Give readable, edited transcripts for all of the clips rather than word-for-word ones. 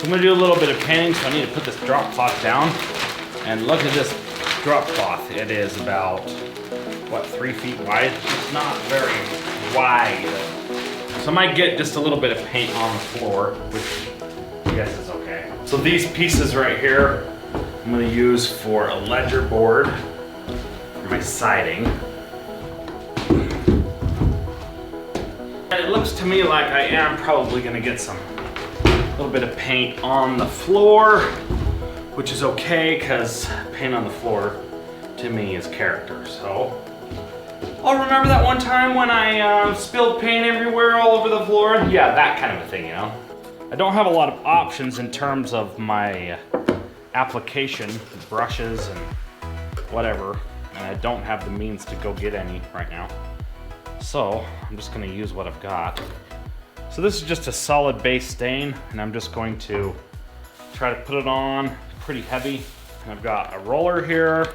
I'm gonna do a little bit of painting, so I need to put this drop cloth down. And look at this drop cloth. It is about, what, 3 feet wide? It's not very wide. So I might get just a little bit of paint on the floor, which I guess is okay. So these pieces right here, I'm gonna use for a ledger board for my siding. And it looks to me like I am probably gonna get some little bit of paint on the floor, which is okay because paint on the floor to me is character. So I'll remember that one time when I spilled paint everywhere all over the floor. Yeah, that kind of a thing, you know. I don't have a lot of options in terms of my application, brushes and whatever, and I don't have the means to go get any right now. So I'm just gonna use what I've got. So this is just a solid base stain, and I'm just going to try to put it on pretty heavy. And I've got a roller here,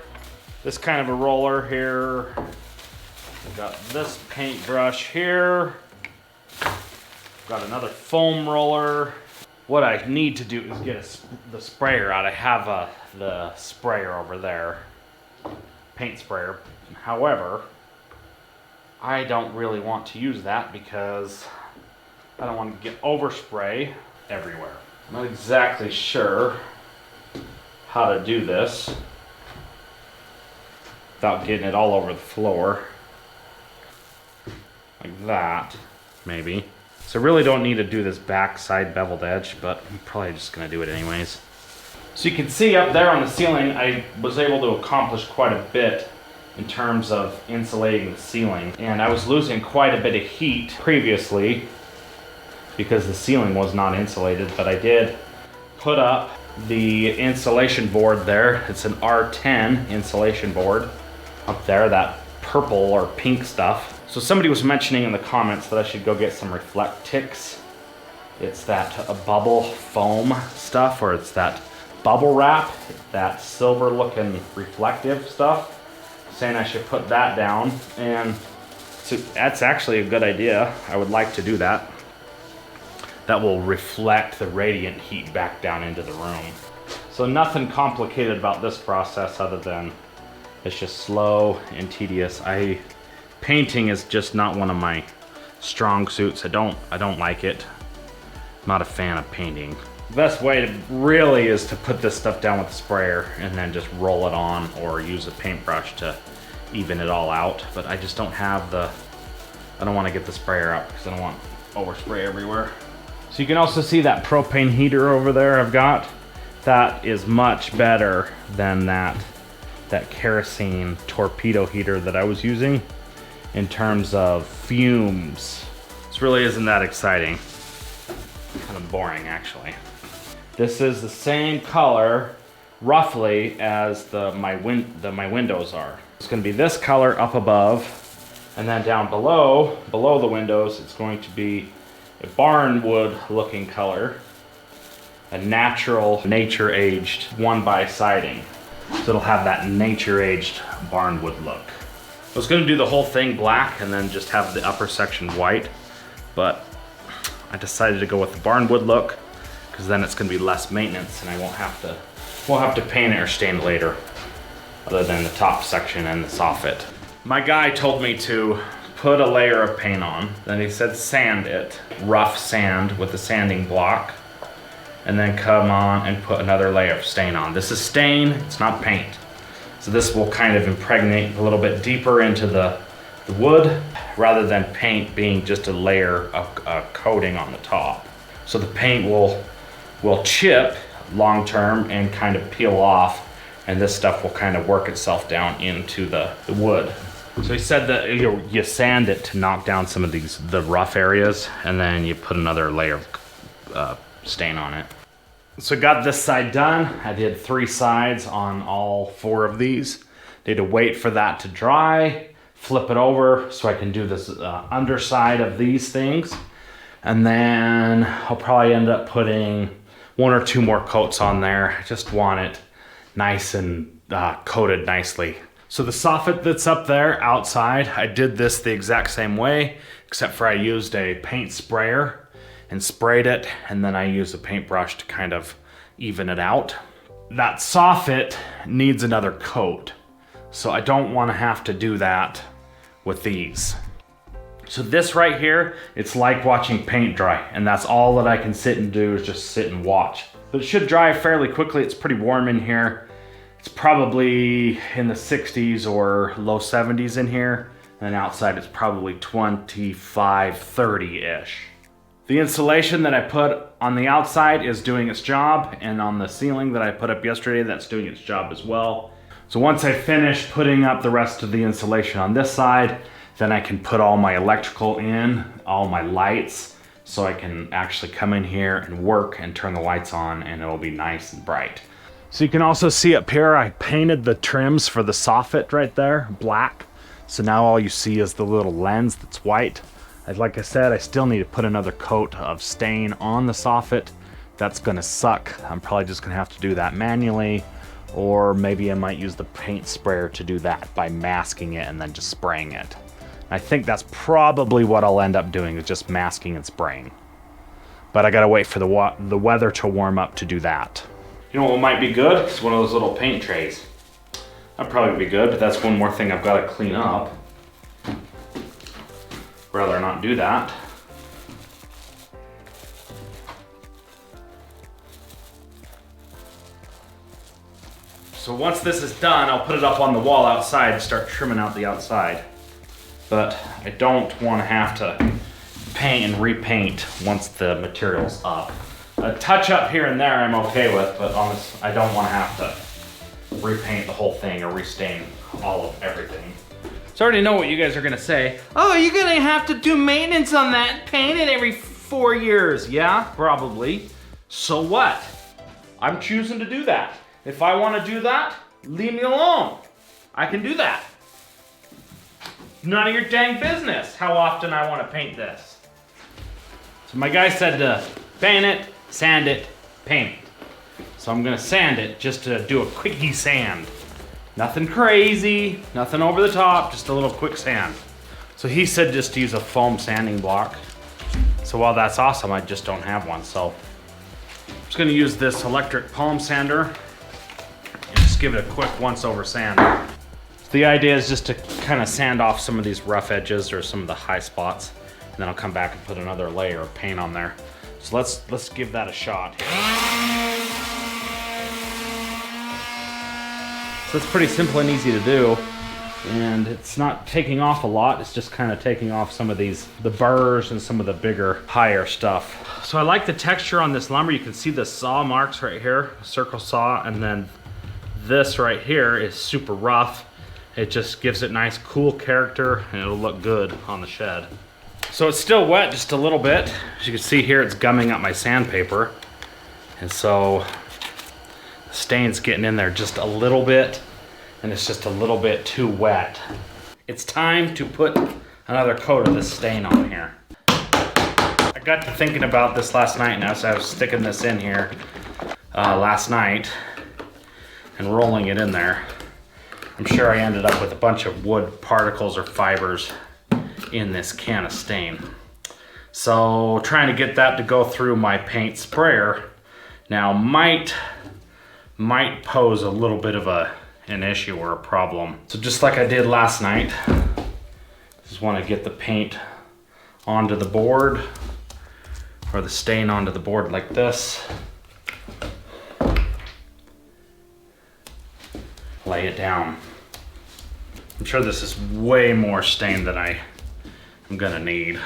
this kind of a roller here. I've got this paintbrush here. I've got another foam roller. What I need to do is get the sprayer out. I have the sprayer over there, paint sprayer. However, I don't really want to use that because I don't want to get overspray everywhere. I'm not exactly sure how to do this without getting it all over the floor. Like that, maybe. So I really don't need to do this back side beveled edge, but I'm probably just gonna do it anyways. So you can see up there on the ceiling, I was able to accomplish quite a bit in terms of insulating the ceiling. And I was losing quite a bit of heat previously because the ceiling was not insulated, but I did put up the insulation board there. It's an R10 insulation board up there, that purple or pink stuff. So somebody was mentioning in the comments that I should go get some Reflectix. It's that bubble foam stuff, or it's that bubble wrap, that silver looking reflective stuff, saying I should put that down. And so that's actually a good idea. I would like to do that. That will reflect the radiant heat back down into the room. So nothing complicated about this process other than it's just slow and tedious. Painting is just not one of my strong suits. I don't like it. I'm not a fan of painting. The best way to really is to put this stuff down with a sprayer and then just roll it on, or use a paintbrush to even it all out. But I just don't have I don't want to get the sprayer out because I don't want overspray everywhere. So you can also see that propane heater over there I've got. That is much better than that kerosene torpedo heater that I was using in terms of fumes. This really isn't that exciting. Kind of boring, actually. This is the same color, roughly, as my windows are. It's gonna be this color up above, and then down below the windows, it's going to be a barnwood looking color, a natural nature-aged 1x siding. So it'll have that nature-aged barnwood look. I was gonna do the whole thing black and then just have the upper section white, but I decided to go with the barnwood look because then it's gonna be less maintenance and I won't have to paint it or stain it later, other than the top section and the soffit. My guy told me to put a layer of paint on, then he said sand it, rough sand with a sanding block, and then come on and put another layer of stain on. This is stain, it's not paint. So this will kind of impregnate a little bit deeper into the wood, rather than paint being just a layer of coating on the top. So the paint will chip long term and kind of peel off, and this stuff will kind of work itself down into the wood. So he said that you sand it to knock down some of the rough areas, and then you put another layer of stain on it. So I got this side done. I did 3 sides on all 4 of these. Need to wait for that to dry, flip it over so I can do this underside of these things. And then I'll probably end up putting 1 or 2 more coats on there. I just want it nice and coated nicely. So the soffit that's up there outside, I did this the exact same way, except for I used a paint sprayer and sprayed it, and then I used a paintbrush to kind of even it out. That soffit needs another coat, so I don't want to have to do that with these. So this right here, it's like watching paint dry, and that's all that I can sit and do is just sit and watch. But it should dry fairly quickly. It's pretty warm in here. It's probably in the 60s or low 70s in here, and outside it's probably 25, 30-ish. The insulation that I put on the outside is doing its job, and on the ceiling that I put up yesterday, that's doing its job as well. So once I finish putting up the rest of the insulation on this side, then I can put all my electrical in, all my lights, so I can actually come in here and work and turn the lights on, and it'll be nice and bright. So you can also see up here, I painted the trims for the soffit right there, black. So now all you see is the little lens that's white. Like I said, I still need to put another coat of stain on the soffit. That's gonna suck. I'm probably just gonna have to do that manually, or maybe I might use the paint sprayer to do that by masking it and then just spraying it. I think that's probably what I'll end up doing, is just masking and spraying. But I gotta wait for the weather to warm up to do that. You know what might be good? It's one of those little paint trays. That'd probably be good, but that's one more thing I've gotta clean up. Rather not do that. So once this is done, I'll put it up on the wall outside and start trimming out the outside. But I don't want to have to paint and repaint once the material's up. A touch up here and there I'm okay with, but honestly, I don't want to have to repaint the whole thing or restain all of everything. So I already know what you guys are gonna say. Oh, you're gonna have to do maintenance on that, paint it every 4 years. Yeah, probably. So what? I'm choosing to do that. If I wanna do that, leave me alone. I can do that. None of your dang business how often I wanna paint this. So my guy said to paint it, sand it, paint it. So I'm gonna sand it just to do a quickie sand. Nothing crazy, nothing over the top, just a little quick sand. So he said just to use a foam sanding block. So while that's awesome, I just don't have one. So I'm just gonna use this electric palm sander and just give it a quick once over sand. So the idea is just to kind of sand off some of these rough edges or some of the high spots, and then I'll come back and put another layer of paint on there. So let's give that a shot here. So it's pretty simple and easy to do, and it's not taking off a lot. It's just kind of taking off some of the burrs and some of the bigger, higher stuff. So I like the texture on this lumber. You can see the saw marks right here, circle saw, and then this right here is super rough. It just gives it nice, cool character, and it'll look good on the shed. So it's still wet just a little bit. As you can see here, it's gumming up my sandpaper, and so stain's getting in there just a little bit, and it's just a little bit too wet. It's time to put another coat of this stain on here. I got to thinking about this last night, and as I was sticking this in here last night and rolling it in there, I'm sure I ended up with a bunch of wood particles or fibers in this can of stain. So trying to get that to go through my paint sprayer now might pose a little bit of an issue or a problem. So just like I did last night, just want to get the paint onto the board, or the stain onto the board like this. Lay it down. I'm sure this is way more stain than I'm gonna need.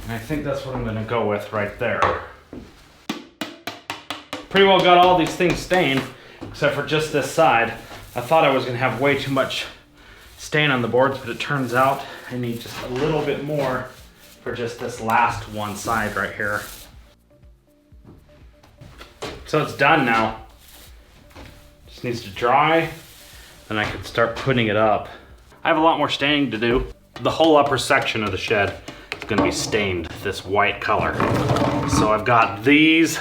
And I think that's what I'm gonna go with right there. Pretty well got all these things stained, except for just this side. I thought I was gonna have way too much stain on the boards, but it turns out I need just a little bit more for just this last one side right here. So it's done now. Just needs to dry, then I can start putting it up. I have a lot more staining to do. The whole upper section of the shed is gonna be stained this white color. So I've got these,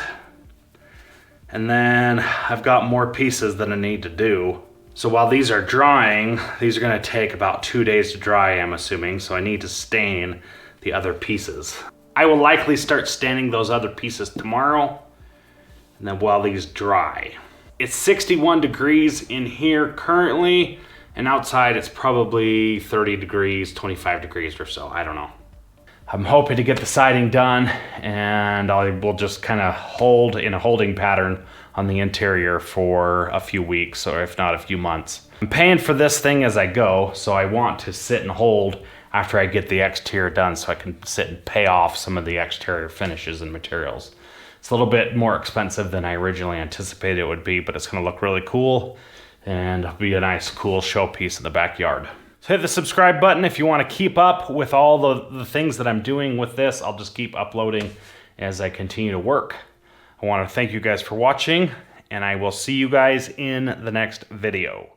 and then I've got more pieces that I need to do. So while these are drying, these are gonna take about 2 days to dry, I'm assuming, so I need to stain the other pieces. I will likely start staining those other pieces tomorrow, and then while these dry. It's 61 degrees in here currently, and outside it's probably 30 degrees, 25 degrees or so, I don't know. I'm hoping to get the siding done, and I will just kind of hold in a holding pattern on the interior for a few weeks, or if not a few months. I'm paying for this thing as I go, so I want to sit and hold after I get the exterior done so I can sit and pay off some of the exterior finishes and materials. It's a little bit more expensive than I originally anticipated it would be, but it's gonna look really cool and it'll be a nice, cool showpiece in the backyard. So hit the subscribe button if you want to keep up with all the things that I'm doing with this. I'll just keep uploading as I continue to work. I want to thank you guys for watching, and I will see you guys in the next video.